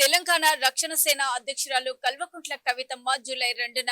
తెలంగాణ రక్షణ సేన అధ్యక్షురాలు కల్వకుంట్ల కవితమ్మ జూలై 2న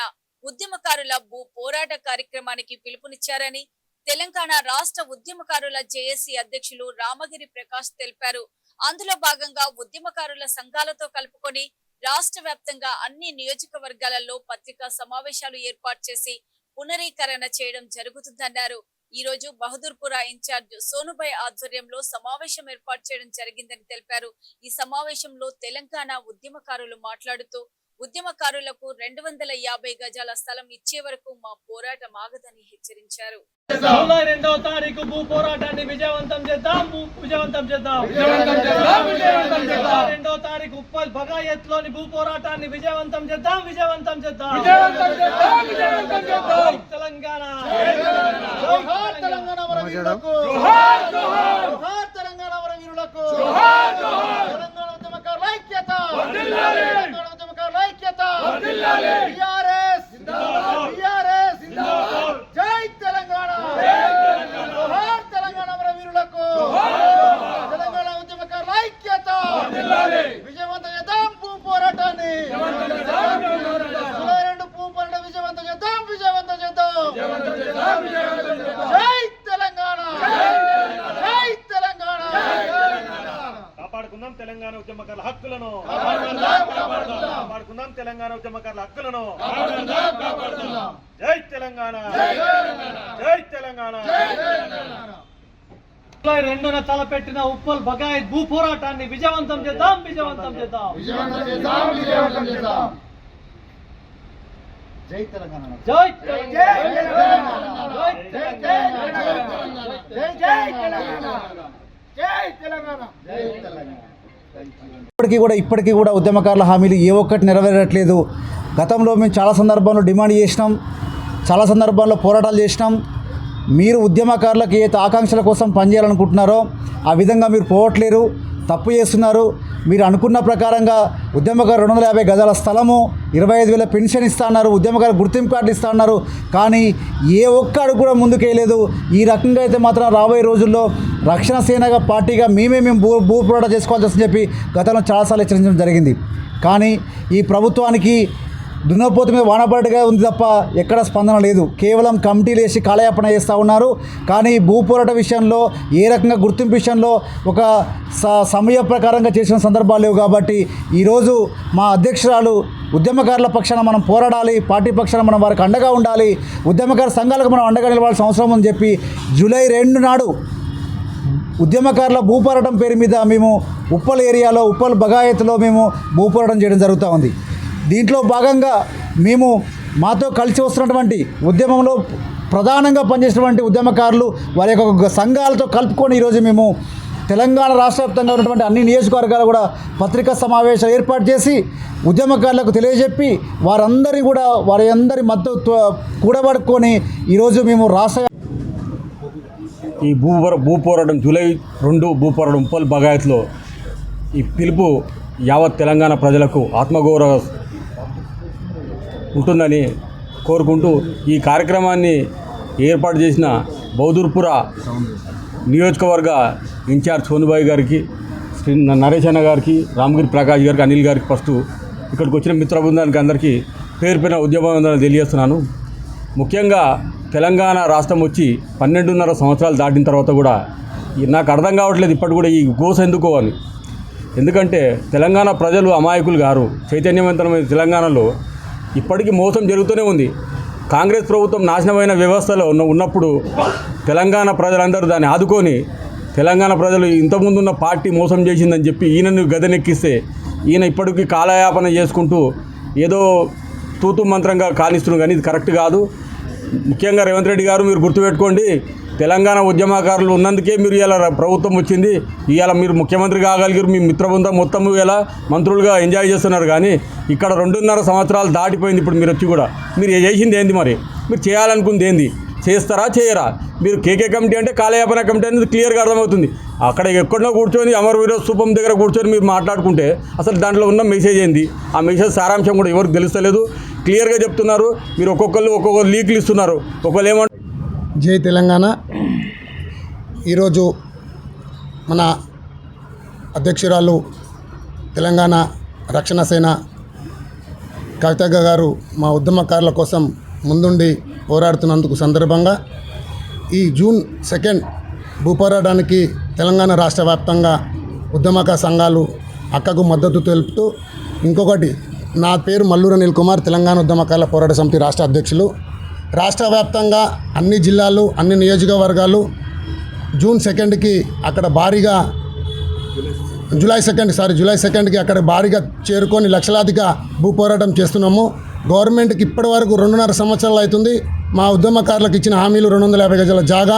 ఉద్యమకారుల భూ పోరాట కార్యక్రమానికి పిలుపునిచ్చారని తెలంగాణ రాష్ట్ర ఉద్యమకారుల జేఏసీ అధ్యక్షులు రామగిరి ప్రకాష్ తెలిపారు. అందులో భాగంగా ఉద్యమకారుల సంఘాలతో కలుపుకొని రాష్ట్ర వ్యాప్తంగా అన్ని నియోజకవర్గాలలో పత్రికా సమావేశాలు ఏర్పాటు చేసి పునరీకరణ చేయడం జరుగుతుందన్నారు. ఈ రోజు బహదూర్పురా ఇన్ఛార్జ్ సోనుభాయ్ ఆధ్వర్యంలో సమావేశం ఏర్పాటు చేయడం జరిగిందని తెలిపారు. ఈ సమావేశంలో తెలంగాణ ఉద్యమకారులు మాట్లాడుతూ ఉద్యమకారులకు 250 గజాల స్థలం ఇచ్చే వరకు మా పోరాటం ఆగదని హెచ్చరించారు. జూలై 2వ తారీఖు భూ పోరాటాన్ని విజయవంతం చేద్దాం. 2వ తారీఖు ఉప్పల్ బగాయత్లోని భూ పోరాటాన్ని విజయవంతం చేద్దాం. తెలంగాణ తెలంగాణ ఉద్యమకారుల ఐక్యత, ఉద్యమకారుల ఐక్యత. జై తెలంగాణ, తెలంగాణ వీరులకు, తెలంగాణ ఉద్యమకారుల ఐక్యత. విజయవంతం చేద్దాం భూ పోరాటాన్ని. జూలై 2 భూ పోరాటం విజయవంతం చేద్దాం. జై తెలంగాణ, జై తెలంగాణ. కాపాడుకుందాం తెలంగాణ ఉద్యమకారుల హక్కులను, కాపాడుకుందాం తెలంగాణ ఉద్యమకారుల హక్కులను. జై తెలంగాణ, జై తెలంగాణ. జూలై 2న తలపెట్టిన ఉప్పల్ బగాయత్ భూ పోరాటాన్ని విజయవంతం చేద్దాం. జై తెలంగాణ, జై తెలంగాణ. ఇప్పటికీ కూడా ఉద్యమకారుల హామీలు ఏ ఒక్కటి నెరవేరట్లేదు. గతంలో మేము చాలా సందర్భాల్లో డిమాండ్ చేసినాం, చాలా సందర్భాల్లో పోరాటాలు చేసినాం. మీరు ఉద్యమకారులకు ఏ ఆకాంక్షల కోసం పనిచేయాలనుకుంటున్నారో ఆ విధంగా మీరు పోవట్లేరు, తప్పు చేస్తున్నారు. మీరు అనుకున్న ప్రకారంగా ఉద్యమకారు 250 గజాల స్థలము, 25,000 పెన్షన్ ఇస్తా అన్నారు, ఉద్యమకారు గుర్తింపు కార్డు ఇస్తా అన్నారు. కానీ ఏ ఒక్క అడుగు కూడా ముందుకేయలేదు. ఈ రకంగా అయితే మాత్రం రాబోయే రోజుల్లో రక్షణ సేనగా పార్టీగా మేము భూ పోరాటం చేసుకోవాల్సి వస్తుందని చెప్పి గతంలో చాలాసార్లు హెచ్చరించడం జరిగింది. కానీ ఈ ప్రభుత్వానికి దున్నపోతు మీద వానపడగా ఉంది తప్ప ఎక్కడ స్పందన లేదు. కేవలం కమిటీలు వేసి కాలయాపన చేస్తూ ఉన్నారు. కానీ భూ పోరాట విషయంలో ఏ రకంగా గుర్తింపు విషయంలో ఒక సమయ ప్రకారంగా చేసిన సందర్భాలు లేవు. కాబట్టి ఈరోజు మా అధ్యక్షురాలు ఉద్యమకారుల పక్షాన మనం పోరాడాలి, పార్టీ పక్షాన మనం వారికి అండగా ఉండాలి, ఉద్యమకార సంఘాలకు మనం అండగా నిలవాల్సిన అవసరం ఉందని చెప్పి జూలై 2 నాడు ఉద్యమకారుల భూ పోరాటం పేరు మీద మేము ఉప్పల్ ఏరియాలో ఉప్పల్ బగాయత్లో మేము భూ పోరాటం చేయడం జరుగుతూ ఉంది. దీంట్లో భాగంగా మేము మాతో కలిసి వస్తున్నటువంటి ఉద్యమంలో ప్రధానంగా పనిచేసినటువంటి ఉద్యమకారులు వారి యొక్క సంఘాలతో కలుపుకొని ఈరోజు మేము తెలంగాణ రాష్ట్ర వ్యాప్తంగా ఉన్నటువంటి అన్ని నియోజకవర్గాలు కూడా పత్రికా సమావేశాలు ఏర్పాటు చేసి ఉద్యమకారులకు తెలియజెప్పి వారందరినీ కూడా వారి అందరి మద్దతు కూడబడుకొని ఈరోజు మేము రాష్ట్ర ఈ భూ పోరాటం జూలై 2 భూ పోరాటం ఉప్పల్ బగాయత్లో ఈ పిలుపు యావత్ తెలంగాణ ప్రజలకు ఆత్మగౌరవ ఉంటుందని కోరుకుంటూ ఈ కార్యక్రమాన్ని ఏర్పాటు చేసిన బహదూర్పురా నియోజకవర్గ ఇన్ఛార్జ్ సోనుభాయ్ గారికి, నరేష్ అన్న గారికి, రామగిరి ప్రకాష్ గారికి, అనిల్ గారికి, ఫస్ట్ ఇక్కడికి వచ్చిన మిత్ర బృందానికి అందరికీ పేరు పైన ఉద్యమం తెలియజేస్తున్నాను. ముఖ్యంగా తెలంగాణ రాష్ట్రం వచ్చి 12.5 సంవత్సరాలు దాటిన తర్వాత కూడా నాకు అర్థం కావట్లేదు ఇప్పటి కూడా ఈ గోస ఎందుకో అని. ఎందుకంటే తెలంగాణ ప్రజలు అమాయకులు గారు. చైతన్యవంతమైన తెలంగాణలో ఇప్పటికీ మోసం జరుగుతూనే ఉంది. కాంగ్రెస్ ప్రభుత్వం నాశనమైన వ్యవస్థలో ఉన్నప్పుడు తెలంగాణ ప్రజలందరూ దాన్ని ఆదుకొని తెలంగాణ ప్రజలు ఇంతకుముందు ఉన్న పార్టీ మోసం చేసిందని చెప్పి ఈయనను గదెనెక్కిస్తే ఈయన ఇప్పటికీ కాలయాపన చేసుకుంటూ ఏదో తూతు మంత్రంగా కానిస్తున్నారు. కానీ ఇది కరెక్ట్ కాదు. ముఖ్యంగా రేవంత్ రెడ్డి గారు మీరు గుర్తుపెట్టుకోండి, తెలంగాణ ఉద్యమకారులు ఉన్నందుకే మీరు ఇలా ప్రభుత్వం వచ్చింది. ఇవాళ మీరు ముఖ్యమంత్రి కాగలిగారు, మీ మిత్రబృందం మొత్తం ఇలా మంత్రులుగా ఎంజాయ్ చేస్తున్నారు. కానీ ఇక్కడ 2.5 సంవత్సరాలు దాటిపోయింది. ఇప్పుడు మీరు వచ్చి కూడా మీరు చేసింది ఏంది? మరి మీరు చేయాలనుకుంది ఏంది? చేస్తారా చేయరా? మీరు కేకే కమిటీ అంటే కాలయాపన కమిటీ అనేది క్లియర్గా అర్థమవుతుంది. అక్కడ ఎక్కడో కూర్చొని అమరవీర స్థూపం దగ్గర కూర్చొని మీరు మాట్లాడుకుంటే అసలు దాంట్లో ఉన్న మెసేజ్ ఏంది? ఆ మెసేజ్ సారాంశం కూడా ఎవరికి తెలుస్తలేదు. క్లియర్గా చెప్తున్నారు. మీరు ఒక్కొక్కరు లీక్లు ఇస్తున్నారు. ఒకళ్ళు ఏమంటారు? జై తెలంగాణ. ఈరోజు మన అధ్యక్షురాలు తెలంగాణ రక్షణ సేన కవిత గారు మా ఉద్యమకారుల కోసం ముందుండి పోరాడుతున్నందుకు సందర్భంగా ఈ జూన్ 2 భూపోరాటానికి తెలంగాణ రాష్ట్ర వ్యాప్తంగా ఉద్యమకార సంఘాలు అక్కకు మద్దతు తెలుపుతూ, ఇంకొకటి నా పేరు మల్లూరు అనిల్ కుమార్, తెలంగాణ ఉద్యమకారుల పోరాట సమితి రాష్ట్ర అధ్యక్షులు. రాష్ట్ర వ్యాప్తంగా అన్ని జిల్లాలు, అన్ని నియోజకవర్గాలు జూన్ 2కి అక్కడ భారీగా జూలై 2కి అక్కడ భారీగా చేరుకొని లక్షలాదిగా భూ పోరాటం చేస్తున్నాము. గవర్నమెంట్కి ఇప్పటి వరకు 2.5 సంవత్సరాలు అవుతుంది. మా ఉద్యమకారులకు ఇచ్చిన హామీలు 250 గజాల జాగా,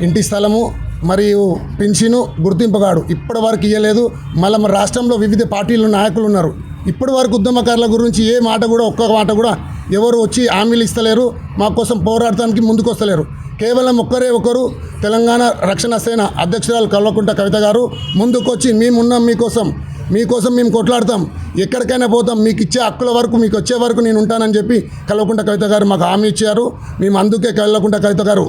ఇంటి స్థలము మరియు పెన్షను, గుర్తింపు కార్డు ఇప్పటి వరకు ఇవ్వలేదు. మళ్ళీ మన రాష్ట్రంలో వివిధ పార్టీలు నాయకులు ఉన్నారు. ఇప్పటి వరకు ఉద్యమకారుల గురించి ఏ మాట కూడా, ఒక్క మాట కూడా ఎవరు వచ్చి హామీలు ఇస్తలేరు, మా కోసం పోరాడటానికి ముందుకు వస్తలేరు. కేవలం ఒకరు తెలంగాణ రక్షణ సేన అధ్యక్షురాలు కల్వకుంట్ల కవిత గారు ముందుకొచ్చి మేమున్నాం, మీకోసం మేము కొట్లాడతాం, ఎక్కడికైనా పోతాం, మీకు ఇచ్చే హక్కుల వరకు, మీకు వచ్చే వరకు నేను ఉంటానని చెప్పి కల్వకుంట్ల కవిత గారు మాకు హామీ ఇచ్చారు. మేము అందుకే కల్వకుంట్ల కవిత గారు